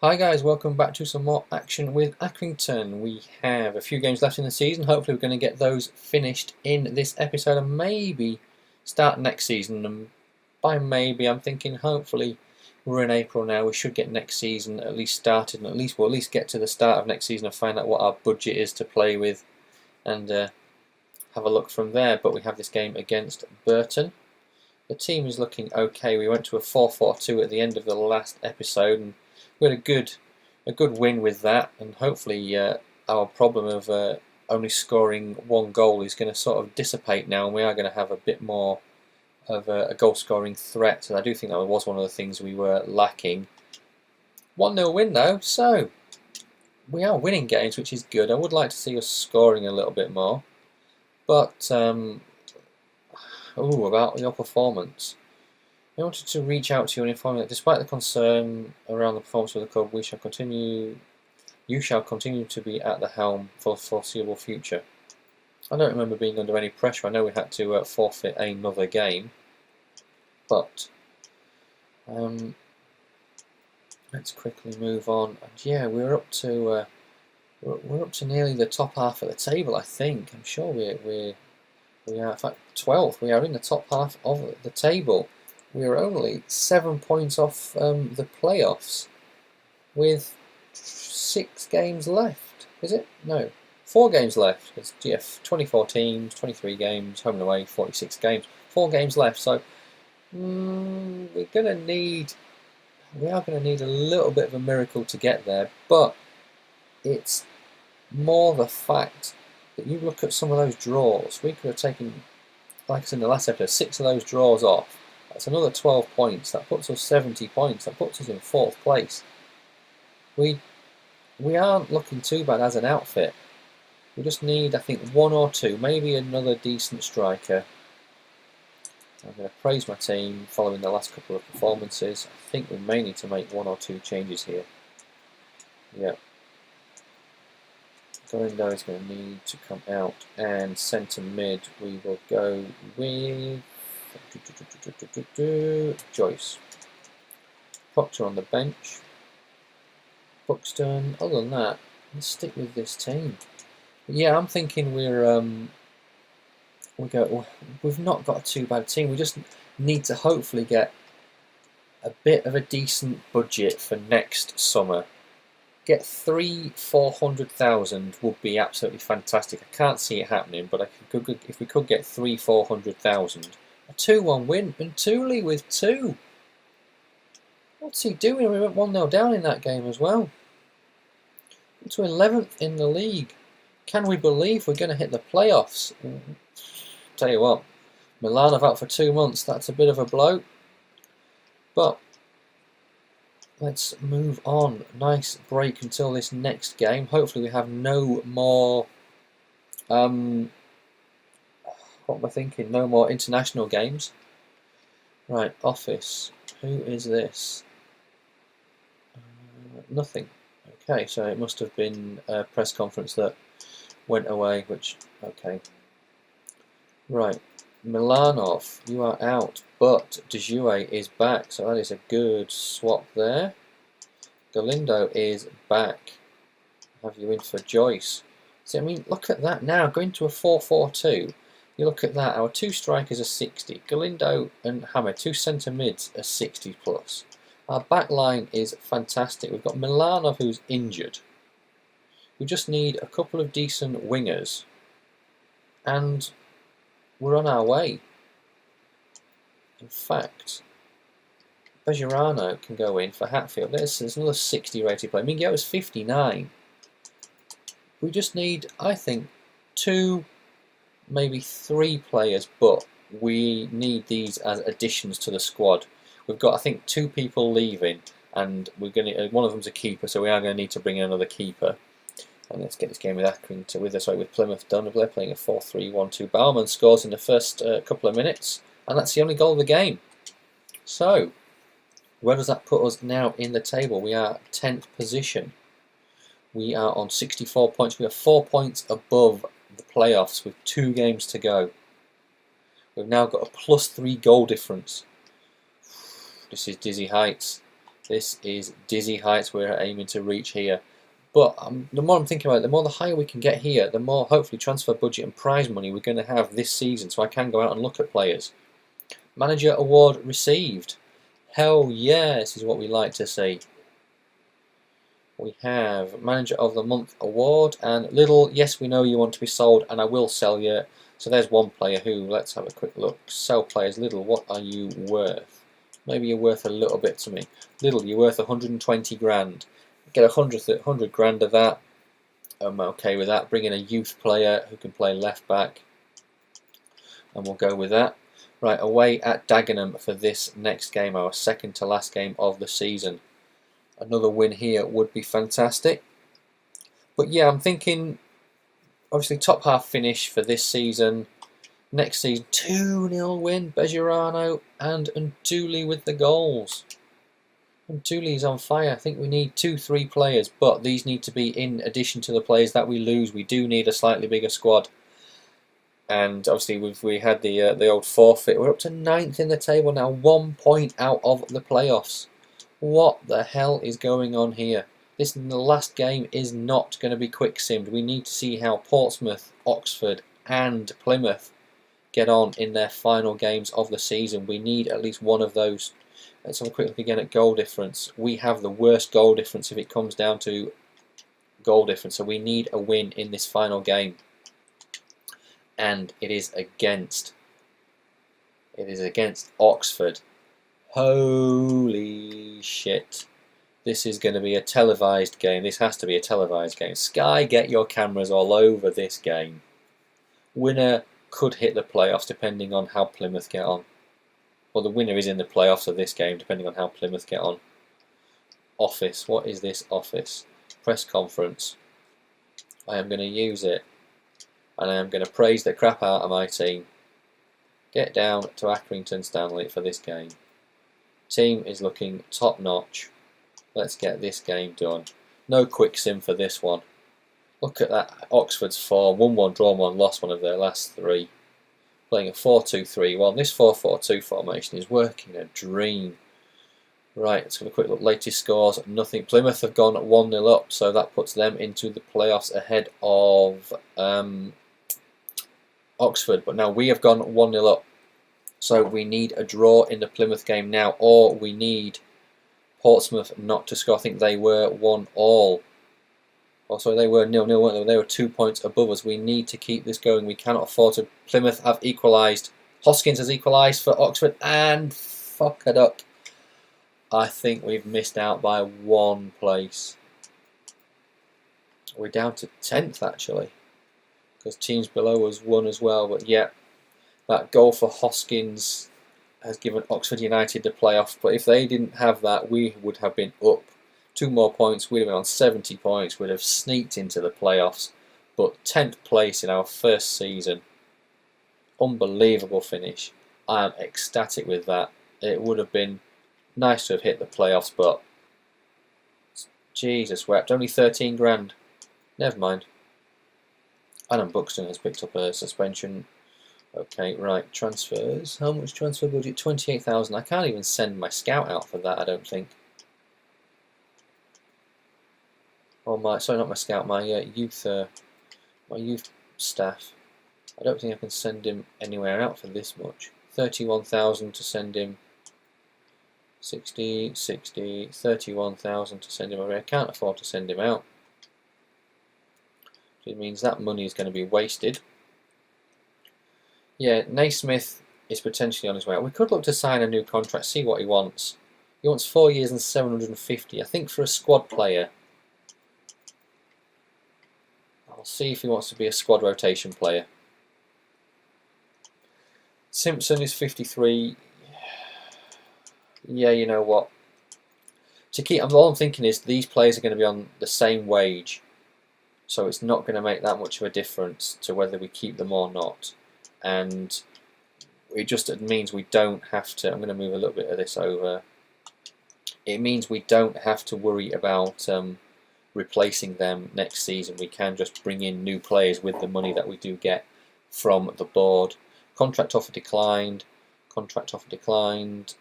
Hi guys, welcome back to some more action with Accrington. We have a few games left in the season. Hopefully we're going to get those finished in this episode and maybe start next season. And by maybe, I'm thinking hopefully we're in April now. We should get next season at least started, and we'll at least get to the start of next season and find out what our budget is to play with and have a look from there. But we have this game against Burton. The team is looking okay. We went to a 4-4-2 at the end of the last episode and we had a good win with that, and hopefully our problem of only scoring one goal is going to sort of dissipate now, and we are going to have a bit more of a goal-scoring threat. So I do think that was one of the things we were lacking. 1-0 win though, so we are winning games, which is good. I would like to see us scoring a little bit more, but about your performance. I wanted to reach out to you and inform you that despite the concern around the performance of the club, you shall continue to be at the helm for the foreseeable future. I don't remember being under any pressure. I know we had to forfeit another game, but let's quickly move on. And yeah, we're up to nearly the top half of the table. I think. I'm sure we are. In fact, 12th. We are in the top half of the table. We are only 7 points off the playoffs with 6 games left. Is it? No. 4 games left. It's 24 teams, 23 games, home and away, 46 games. 4 games left. So we are going to need a little bit of a miracle to get there. But it's more the fact that you look at some of those draws. We could have taken, like I said in the last episode, 6 of those draws off. That's another 12 points. That puts us 70 points. That puts us in 4th place. We aren't looking too bad as an outfit. We just need, I think, 1 or 2, maybe another decent striker. I'm going to praise my team following the last couple of performances. I think we may need to make 1 or 2 changes here. Yeah. Galindo is going to need to come out, and centre mid we will go with Joyce. Proctor on the bench. Buxton. Other than that, let's stick with this team. But yeah, I'm thinking we've not got a too bad team. We just need to hopefully get a bit of a decent budget for next summer. Get 300,000-400,000 would be absolutely fantastic. I can't see it happening, but if we could get 300,000-400,000. A 2-1 win, and Tooley with 2. What's he doing? We went 1-0 down in that game as well. To 11th in the league. Can we believe we're going to hit the playoffs? Tell you what, Milanov out for 2 months. That's a bit of a blow. But let's move on. Nice break until this next game. Hopefully we have no more what am I thinking? No more international games. Right, office. Who is this? Nothing. Okay, so it must have been a press conference that went away, which, okay. Right, Milanov, you are out, but De Jouet is back, so that is a good swap there. Galindo is back. Have you in for Joyce. See, I mean, look at that now, going to a 4-4-2. You look at that, our 2 strikers are 60. Galindo and Hammer, 2 centre mids, are 60 plus. Our back line is fantastic. We've got Milanov who's injured. We just need a couple of decent wingers. And we're on our way. In fact, Bejarano can go in for Hatfield. There's another 60 rated player. Mingio is 59. We just need, I think, 2, maybe 3 players, but we need these as additions to the squad. We've got, I think, 2 people leaving, and we're going to. One of them's a keeper, so we are going to need to bring in another keeper. And let's get this game with Accrington with Plymouth done. They're playing a 4-3-1-2. Baumann scores in the first couple of minutes, and that's the only goal of the game. So, where does that put us now in the table? We are 10th position. We are on 64 points. We are 4 points above the playoffs with 2 games to go. We've now got a +3 goal difference. This is dizzy heights. This is dizzy heights we're aiming to reach here. But the more I'm thinking about it, the more the higher we can get here, the more hopefully transfer budget and prize money we're going to have this season, so I can go out and look at players. Manager award received. Hell yeah, this is what we like to see. We have Manager of the Month award, and Little, yes, we know you want to be sold, and I will sell you. So there's one player who, let's have a quick look. Sell players. Little, what are you worth? Maybe you're worth a little bit to me. Little, you're worth 120 grand. Get 100 grand of that. I'm okay with that. Bring in a youth player who can play left back, and we'll go with that. Right, away at Dagenham for this next game, our second to last game of the season. Another win here would be fantastic. But yeah, I'm thinking, obviously, top half finish for this season. Next season, 2-0 win. Bejarano and Ntuli with the goals. Ntuli's on fire. I think we need 2-3 players, but these need to be in addition to the players that we lose. We do need a slightly bigger squad. And obviously, we had the old forfeit. We're up to 9th in the table now, 1 point out of the playoffs. What the hell is going on here? This the last game is not going to be quick simmed. We need to see how Portsmouth, Oxford and Plymouth get on in their final games of the season. We need at least one of those. Let's have a quick look again at goal difference. We have the worst goal difference if it comes down to goal difference. So we need a win in this final game. And it is against Oxford. Holy shit. This is going to be a televised game. This has to be a televised game. Sky, get your cameras all over this game. Winner could hit the playoffs depending on how Plymouth get on. Well, the winner is in the playoffs of this game depending on how Plymouth get on. Office. What is this office? Press conference. I am going to use it. And I am going to praise the crap out of my team. Get down to Accrington Stanley for this game. Team is looking top notch. Let's get this game done. No quick sim for this one. Look at that. Oxford's form. 1-1, drawn 1, lost one of their last 3. Playing a 4-2-3-1. This 4-4-2 formation is working a dream. Right, let's have a quick look. Latest scores, nothing. Plymouth have gone 1-0 up, so that puts them into the playoffs ahead of Oxford. But now we have gone 1-0 up. So we need a draw in the Plymouth game now, or we need Portsmouth not to score. I think they were 1-1. Oh, sorry, they were 0-0, weren't they? They were 2 points above us. We need to keep this going. We cannot afford to. Plymouth have equalised. Hoskins has equalised for Oxford, and fuck a duck. I think we've missed out by 1 place. We're down to 10th actually, because teams below us won as well. But yeah, that goal for Hoskins has given Oxford United the playoff. But if they didn't have that, we would have been up 2 more points. We'd have been on 70 points. We'd have sneaked into the playoffs. But 10th place in our first season. Unbelievable finish. I am ecstatic with that. It would have been nice to have hit the playoffs, but Jesus wept. Only 13 grand. Never mind. Adam Buxton has picked up a suspension. Okay, right. Transfers. How much transfer budget? 28,000. I can't even send my scout out for that, I don't think. Oh my, sorry, not my scout. My youth staff. I don't think I can send him anywhere out for this much. 31,000 to send him. 60, 31,000 to send him away. I can't afford to send him out. It means that money is going to be wasted. Yeah, Naismith is potentially on his way out. We could look to sign a new contract, see what he wants. He wants 4 years and 750. I think for a squad player. I'll see if he wants to be a squad rotation player. Simpson is 53. Yeah, you know what? To keep, all I'm thinking is these players are going to be on the same wage, so it's not going to make that much of a difference to whether we keep them or not. And it just means we don't have to. I'm going to move a little bit of this over. It means we don't have to worry about replacing them next season. We can just bring in new players with the money that we do get from the board. Contract offer declined. Contract offer declined.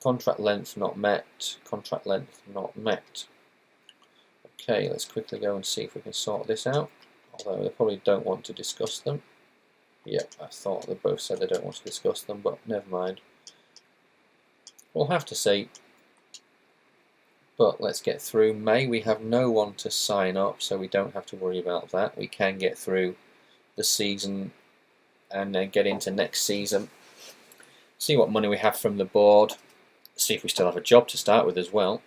Contract length not met. Contract length not met. Okay, let's quickly go and see if we can sort this out. Although they probably don't want to discuss them. Yep, I thought they both said they don't want to discuss them, but never mind. We'll have to see. But let's get through May. We have no one to sign up, so we don't have to worry about that. We can get through the season and then get into next season. See what money we have from the board. See if we still have a job to start with as well.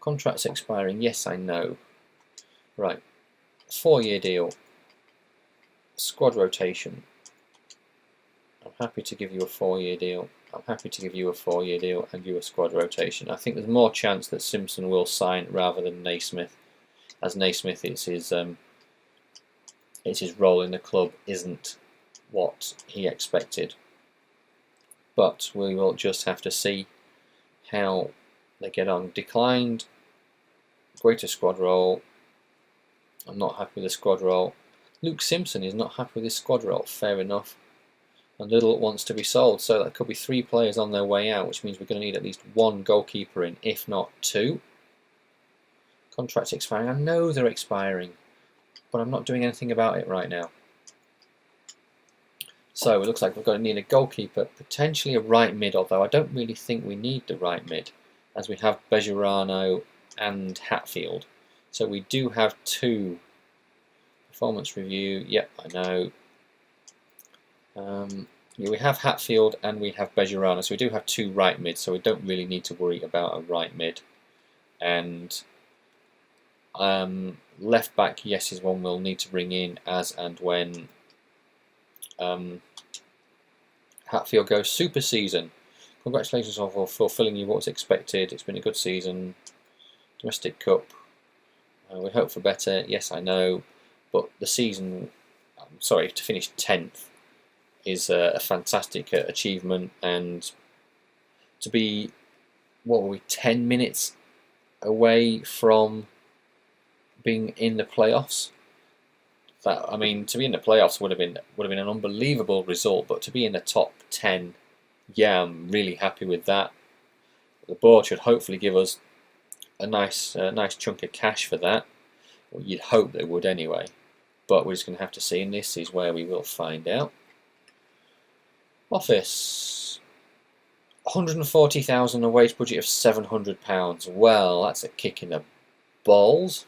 Contracts expiring. Yes, I know. Right. 4-year deal. Squad rotation. I'm happy to give you a 4-year deal. I'm happy to give you a 4-year deal and you a squad rotation. I think there's more chance that Simpson will sign rather than Naismith, as Naismith it's his role in the club isn't what he expected. But we will just have to see how they get on. Declined. Greater squad role. I'm not happy with the squad role. Luke Simpson is not happy with his squad role. Fair enough. And Little wants to be sold, so that could be 3 players on their way out, which means we're going to need at least 1 goalkeeper in, if not 2. Contracts expiring. I know they're expiring, but I'm not doing anything about it right now. So it looks like we're going to need a goalkeeper, potentially a right mid, although I don't really think we need the right mid, as we have Bejarano and Hatfield. So we do have 2. Performance review, yep, I know. Yeah, we have Hatfield and we have Bejarano, so we do have 2 right mids, so we don't really need to worry about a right mid. And left back, yes, is one we'll need to bring in as and when Hatfield goes super season. Congratulations on fulfilling you what was expected. It's been a good season. Domestic Cup. We hope for better. Yes, I know, but the season, sorry, to finish 10th. Is a fantastic achievement, and to be, what were we, 10 minutes away from being in the playoffs. That, I mean, to be in the playoffs would have been an unbelievable result, but to be in the top 10, yeah, I'm really happy with that. The board should hopefully give us a nice chunk of cash for that. Well, you'd hope they would anyway, but we're just going to have to see, and this is where we will find out. Office, 140,000, a wage budget of £700. Well, that's a kick in the balls.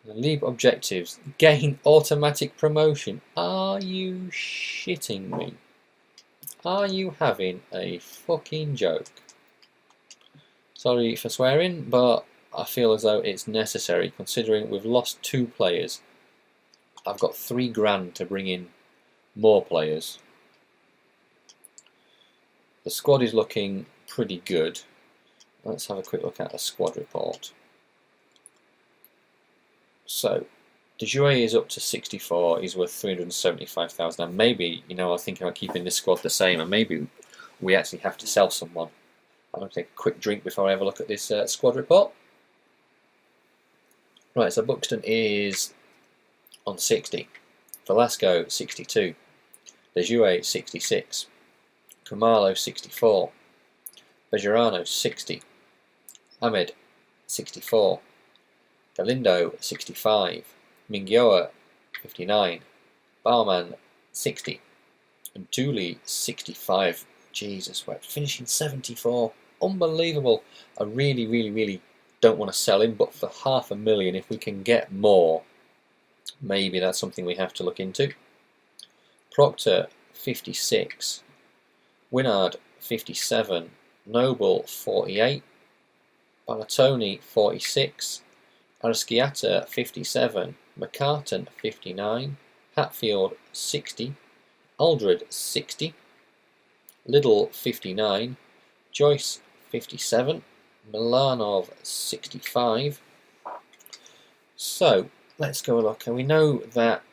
The league objectives, gain automatic promotion. Are you shitting me? Are you having a fucking joke? Sorry for swearing, but I feel as though it's necessary considering we've lost 2 players. I've got £3 to bring in more players. The squad is looking pretty good. Let's have a quick look at the squad report. So, De Jouet is up to 64. He's worth 375,000. And maybe, you know, I think about keeping this squad the same, and maybe we actually have to sell someone. I'm going to take a quick drink before I have a look at this squad report. Right, so Buxton is on 60. Velasco 62. De Jouet 66. Kumalo 64, Bejarano 60, Ahmed 64, Galindo 65, Mingyoa 59, Barman 60, and Dooley 65. Jesus, we're finishing 74. Unbelievable. I really don't want to sell him, but for £500,000, if we can get more, maybe that's something we have to look into. Proctor 56. Winard 57, Noble 48, Balatoni 46, Arasciata 57, McCartan 59, Hatfield 60, Aldred 60, Liddell 59, Joyce 57, Milanov 65. So let's go a look, and we know that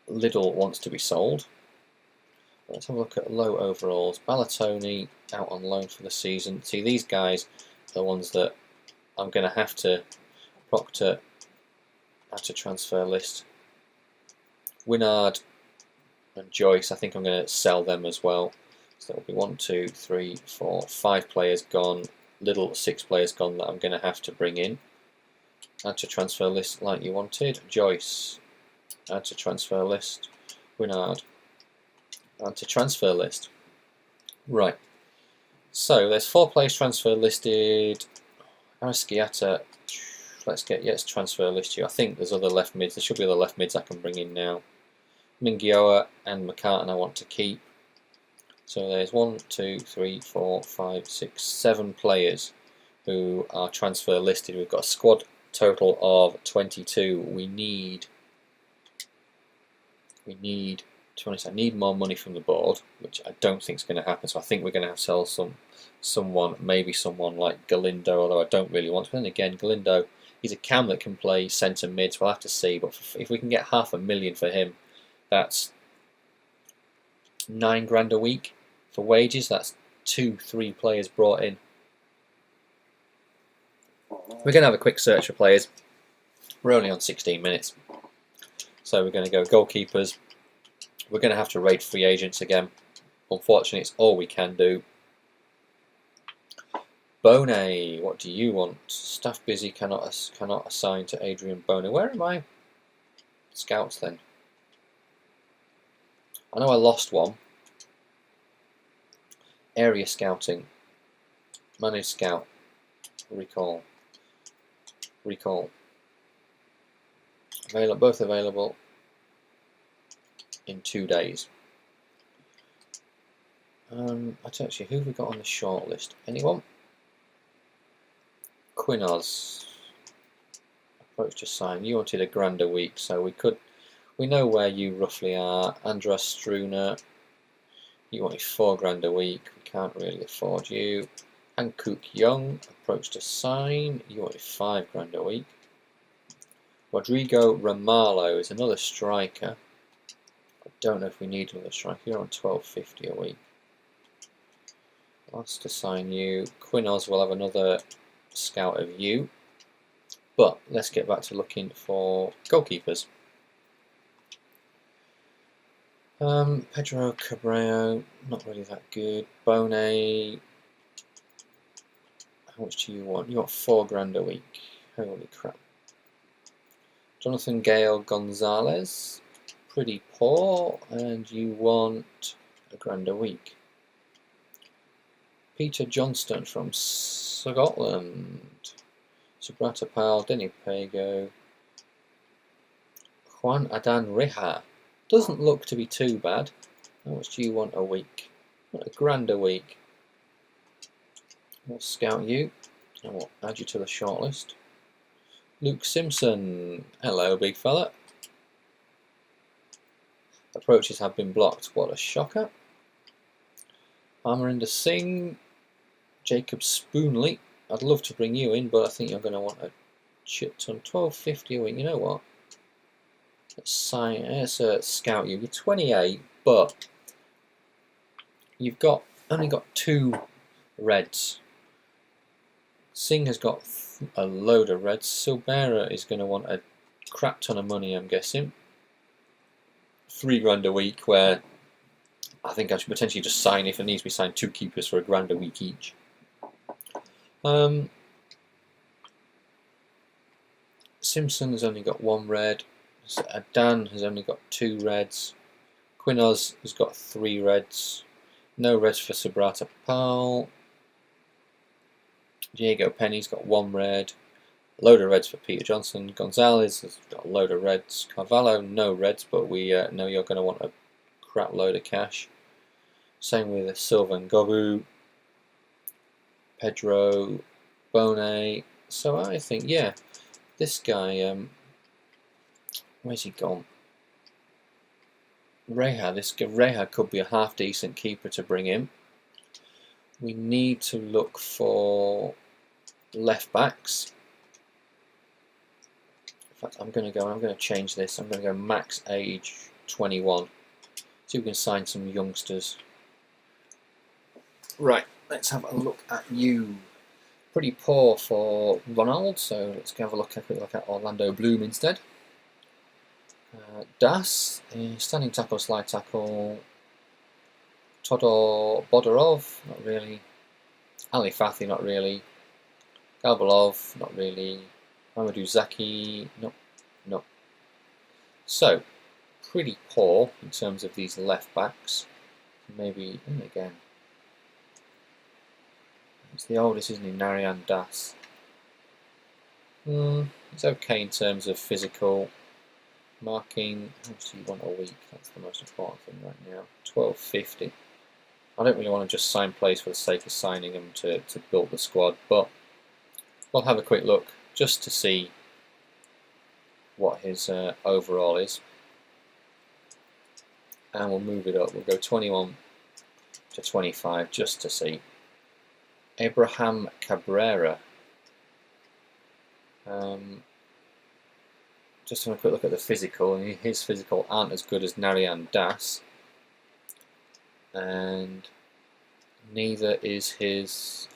Liddell wants to be sold. Let's have a look at low overalls. Balatoni out on loan for the season. See, these guys are the ones that I'm going to have to Proctor add to transfer list. Winard and Joyce, I think I'm going to sell them as well. So there'll be 1, 2, 3, 4, 5 players gone, little 6 players gone that I'm going to have to bring in. Add to transfer list like you wanted. Joyce. Add to transfer list. Winard. Add to transfer list. Right. So there's 4 players transfer listed. Arasciata. Let's transfer list you. I think there's other left mids. There should be other left mids I can bring in now. Mingioa and McCartan I want to keep. So there's 1, 2, 3, 4, 5, 6, 7 players who are transfer listed. We've got a squad total of 22. We need to be honest, I need more money from the board, which I don't think is going to happen. So I think we're going to have to sell someone, maybe someone like Galindo, although I don't really want to. But then again, Galindo, he's a cam that can play centre mid, so we'll have to see. But if we can get $500,000 for him, that's $9 a week for wages. That's 2-3 players brought in. We're going to have a quick search for players. We're only on 16 minutes. So we're going to go goalkeepers. We're going to have to raid free agents again. Unfortunately, it's all we can do. Bone, what do you want? Staff busy, cannot assign to Adrian Bone. Where are my scouts then? I know I lost one. Area scouting. Manage scout. Recall. Both available in 2 days. I don't know, who have we got on the short list? Anyone? Quinos. Approach to sign. You wanted $1,000 a week, so we know where you roughly are. Andras Struner. You wanted $4,000 a week. We can't really afford you. Hankook Young. Approach to sign. You wanted $5,000 a week. Rodrigo Ramalho is another striker. I don't know if we need another striker. You're on $12.50 a week. That's to sign you. Quinos will have another scout of you. But let's get back to looking for goalkeepers. Pedro Cabrero, not really that good. Bone, how much do you want? You want $4,000 a week. Holy crap. Jonathan Gale Gonzalez, pretty poor, and you want $1,000 a week. Peter Johnston from Scotland. Subrata Pal, Denny Pago. Juan Adan Reja. Doesn't look to be too bad. How much do you want a week? $1,000 a week. We'll scout you and we'll add you to the shortlist. Luke Simpson. Hello, big fella. Approaches have been blocked. What a shocker. Amarinder Singh. Jacob Spoonley. I'd love to bring you in, but I think you're going to want a shit ton. $12.50 a week. You know what? Let's scout you. You're 28, but you've only got 2 reds. Singh has got a load of reds. Silbera is going to want a crap ton of money, I'm guessing. $3,000 a week, where I think I should potentially just sign, if it needs to be signed, 2 keepers for $1,000 a week each. Simpson has only got 1 red. Dan has only got 2 reds. Quinos has got 3 reds. No reds for Subrata Pal. Diego Penny's got 1 red. A load of reds for Peter Johnson. Gonzalez has got a load of reds. Carvalho, no reds, but we know you're going to want a crap load of cash. Same with Silva and Gobu. Pedro, Bone. So I think, yeah, this guy, where's he gone? Reha could be a half decent keeper to bring in. We need to look for left backs. In fact, I'm going to change this. I'm going to go max age 21. See if we can sign some youngsters. Right, let's have a look at you. Pretty poor for Ronald, so let's have a quick look at Orlando Bloom instead. Das, standing tackle, slide tackle, Bodorov, not really. Ali Fathi, not really. Galbalov, not really. Mamadou Zaki, no, no. So, pretty poor in terms of these left backs. Maybe, and again, it's the oldest, isn't he? Narayan Das. It's okay in terms of physical. Marking, how much do you want a week? That's the most important thing right now. 12.50. I don't really want to just sign players for the sake of signing them to build the squad, but we'll have a quick look just to see what his overall is. And we'll move it up. We'll go 21 to 25 just to see. Abraham Cabrera. Just have a quick look at the physical. His physical aren't as good as Narayan Das. And neither is his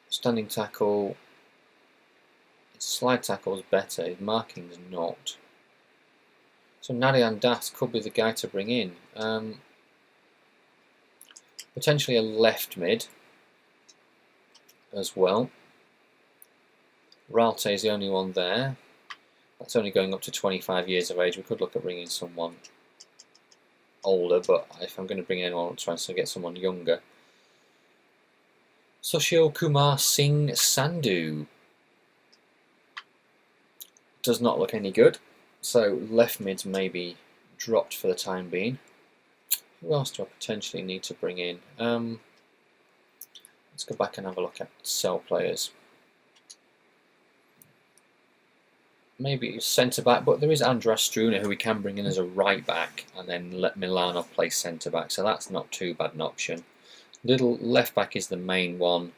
standing tackle. His slide tackle is better, his marking is not. So Narayan Das could be the guy to bring in. Potentially a left mid as well. Ralte is the only one there. That's only going up to 25 years of age. We could look at bringing someone older, but if I'm going to bring anyone, I'm trying to get someone younger. Sushil Kumar Singh Sandhu does not look any good, so left mid's maybe dropped for the time being. Who else do I potentially need to bring in? Let's go back and have a look at sell players. Maybe centre back, but there is Andras Struna who we can bring in as a right back and then let Milanov play centre back, so that's not too bad an option. Little left back is the main one.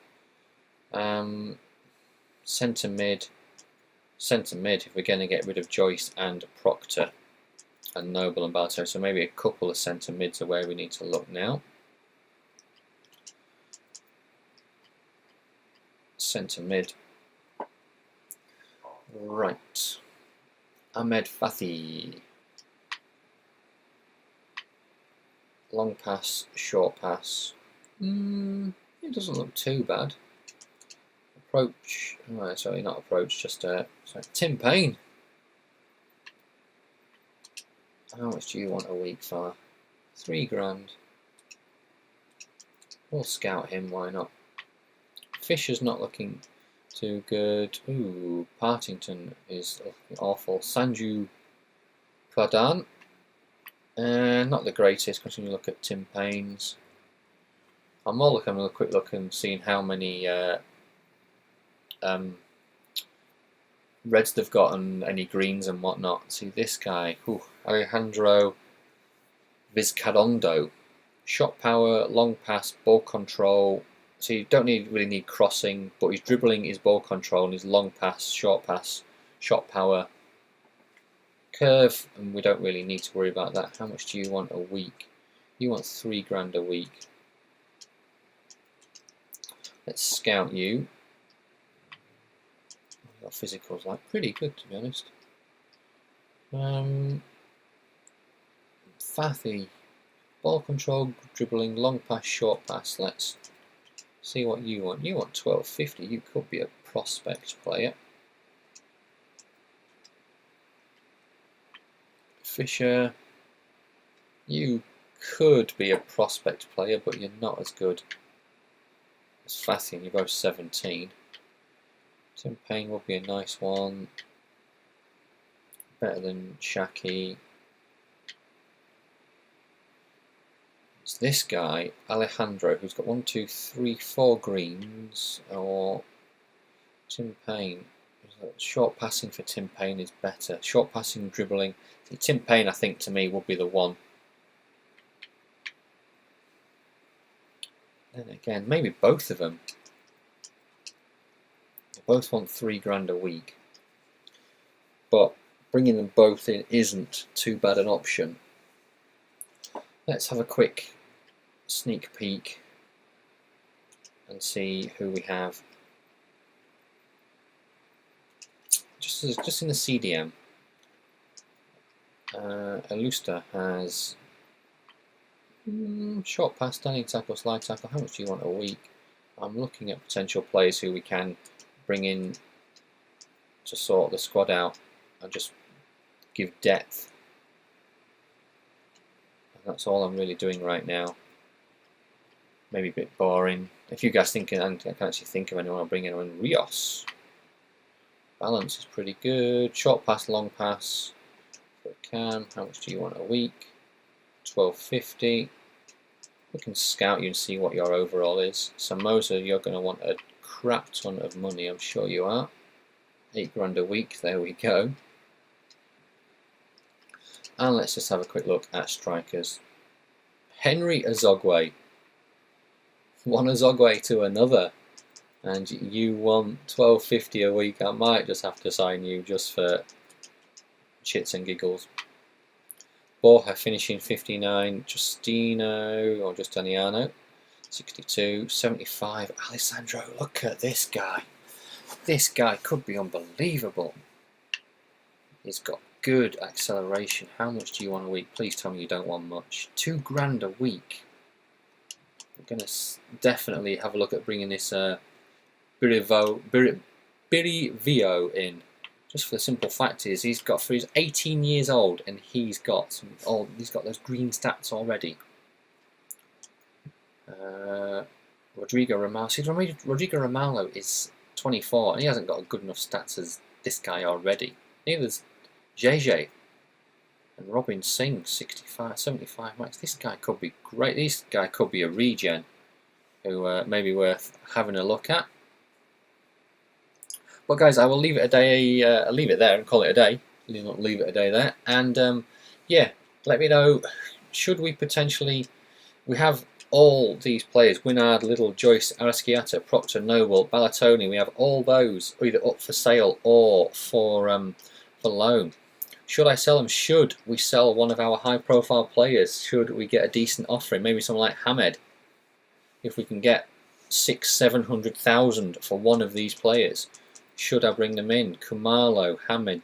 Centre mid, if we're going to get rid of Joyce and Proctor and Noble and Balto, so maybe a couple of centre mids are where we need to look now. Centre mid. Right. Ahmed Fathi. Long pass, short pass. It doesn't look too bad. Approach. Oh, sorry, not approach, just sorry. Tim Payne. How much do you want a week for? £3 We'll scout him, why not? Fisher's not looking too good. Ooh, Partington is awful. Sanju Pradhan. Not the greatest, because when you look at Tim Payne's. I'm more looking at a quick look and seeing how many reds they've got and any greens and whatnot. See this guy, Alejandro Vizcarrondo. Shot power, long pass, ball control. So you don't really need crossing, but his dribbling, his ball control, and his long pass, shot power, curve, and we don't really need to worry about that. How much do you want a week? You want £3 a week. Let's scout you. Your physical's like pretty good, to be honest. Fathi, ball control, dribbling, long pass, short pass. Let's see what you want. You want 12.50. You could be a prospect player. Fisher, you could be a prospect player, but you're not as good as Fathi, and you're both 17. Tim Payne would be a nice one. Better than Shaki. It's this guy, Alejandro, who's got 1, 2, 3, 4 greens, or Tim Payne. Short passing for Tim Payne is better. Short passing, dribbling. See, Tim Payne, I think, to me, would be the one. Then again, maybe both of them. They both want £3 a week. But bringing them both in isn't too bad an option. Let's have a quick sneak peek and see who we have. Just in the CDM, Alusta has Short pass, standing tackle, slide tackle. How much do you want a week? I'm looking at potential players who we can bring in to sort the squad out and just give depth. And that's all I'm really doing right now. Maybe a bit boring. If you guys think, I can actually think of anyone, I'll bring in Rios. Balance is pretty good. Short pass, long pass. For Cam, how much do you want a week? 12.50. We can scout you and see what your overall is. Samoza, you're going to want a crap ton of money, I'm sure you are. 8 grand a week, there we go. And let's just have a quick look at strikers. Henry Azogwe. One Azogwe to another. And you want 12.50 a week. I might just have to sign you just for shits and giggles. Borja finishing 59. Justino or Justiniano 62. 75. Alessandro, look at this guy. This guy could be unbelievable. He's got good acceleration. How much do you want a week? Please tell me you don't want much. 2 grand a week. I'm going to definitely have a look at bringing this Birivio in. Just for the simple fact is he's 18 years old and he's got those green stats already. Rodrigo Romalo. See, Rodrigo Romalo is 24 and he hasn't got good enough stats as this guy already. Neither's JJ and Robin Singh, 65, 75 max. This guy could be great. This guy could be a regen who may be worth having a look at. But guys, I will leave it a day. I'll leave it there and call it a day. Not leave it a day there. And yeah, let me know. Should we potentially? We have all these players: Winard, Little, Joyce, Arasciata, Proctor, Noble, Ballatoni. We have all those either up for sale or for loan. Should I sell them? Should we sell one of our high-profile players? Should we get a decent offering? Maybe someone like Hamed. If we can get 600,000-700,000 for one of these players. Should I bring them in? Kumalo, Hamed,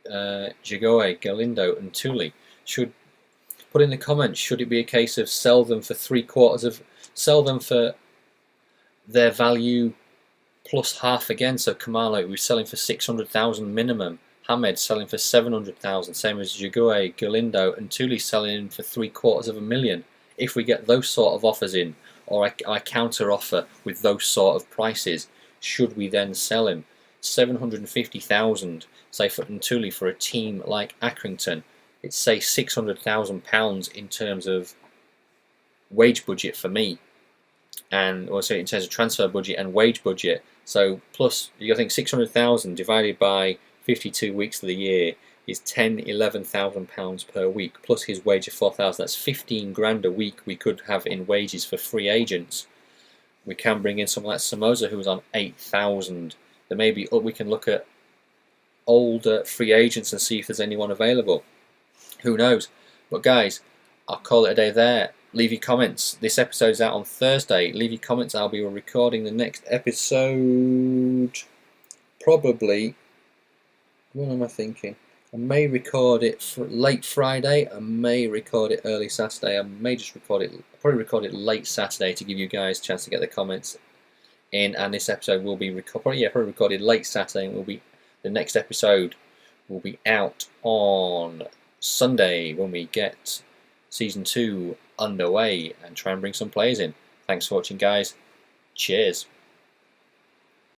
Jagoe, Galindo, and Tuli. Should put in the comments. Should it be a case of sell them for sell them for their value plus half again? So Kumalo, we're selling for 600,000 minimum. Hamed selling for 700,000. Same as Jagoe, Galindo, and Tuli selling for 750,000. If we get those sort of offers in, or I counter offer with those sort of prices, should we then sell him? 750,000, say for Ntuli for a team like Accrington, it's say £600,000 in terms of wage budget for me, and also in terms of transfer budget and wage budget. So plus you think 600,000 divided by 52 weeks of the year is £11,000 per week, plus his wage of 4,000. That's 15 grand a week we could have in wages for free agents. We can bring in someone like Samoza who was on 8,000. Then maybe we can look at older free agents and see if there's anyone available. Who knows? But guys, I'll call it a day there. Leave your comments. This episode's out on Thursday. Leave your comments. I'll be recording the next episode probably. What am I thinking? I may record it for late Friday. I may record it early Saturday. I may just probably record it late Saturday to give you guys a chance to get the comments in. And this episode will be probably recorded late Saturday, and the next episode will be out on Sunday when we get season 2 underway and try and bring some players in. Thanks for watching, guys. Cheers.